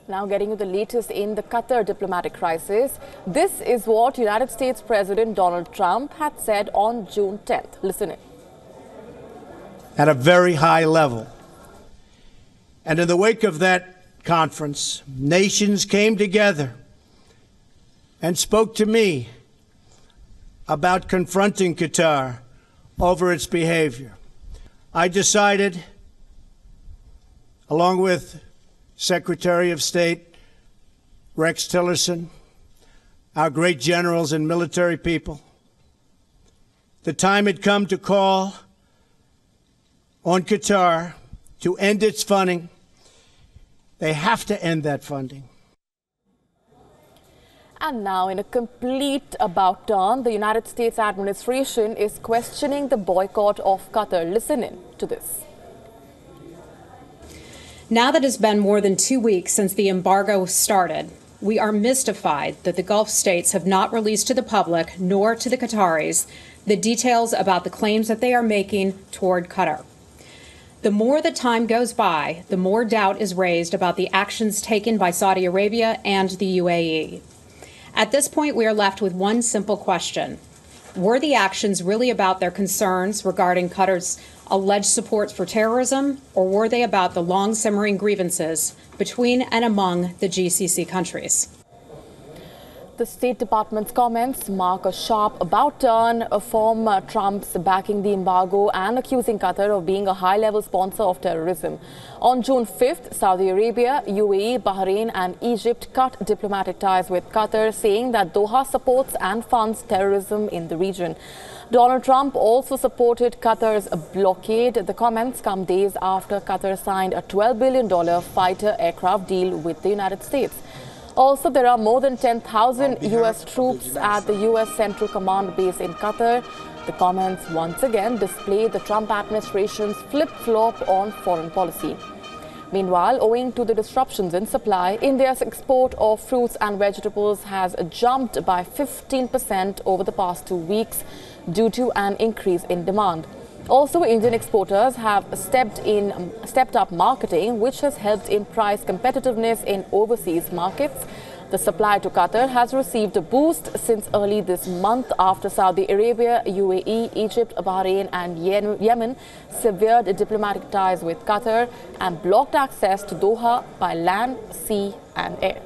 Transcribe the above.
Now getting you the latest in the Qatar diplomatic crisis. This is what United States President Donald Trump had said on June 10th. Listen in. At a very high level. And in the wake of that conference, nations came together and spoke to me about confronting Qatar over its behavior. I decided, along with Secretary of State Rex Tillerson, our great generals and military people, the time had come to call on Qatar to end its funding. They have to end that funding. And now, in a complete about turn, the United States administration is questioning the boycott of Qatar. Listen in to this. Now that it's been more than 2 weeks since the embargo started, we are mystified that the Gulf states have not released to the public, nor to the Qataris, the details about the claims that they are making toward Qatar. The more the time goes by, the more doubt is raised about the actions taken by Saudi Arabia and the UAE. At this point, we are left with one simple question. Were the actions really about their concerns regarding Qatar's alleged support for terrorism, or were they about the long-simmering grievances between and among the GCC countries? The State Department's comments mark a sharp about turn from Trump's backing the embargo and accusing Qatar of being a high-level sponsor of terrorism. On June 5th, Saudi Arabia, UAE, Bahrain and Egypt cut diplomatic ties with Qatar, saying that Doha supports and funds terrorism in the region. Donald Trump also supported Qatar's blockade. The comments come days after Qatar signed a $12 billion fighter aircraft deal with the United States. Also, there are more than 10,000 U.S. troops at the U.S. Central Command base in Qatar. The comments once again display the Trump administration's flip-flop on foreign policy. Meanwhile, owing to the disruptions in supply, India's export of fruits and vegetables has jumped by 15% over the past 2 weeks due to an increase in demand. Also, Indian exporters have stepped up marketing, which has helped in price competitiveness in overseas markets. The supply to Qatar has received a boost since early this month after Saudi Arabia, UAE, Egypt, Bahrain and Yemen severed diplomatic ties with Qatar and blocked access to Doha by land, sea and air.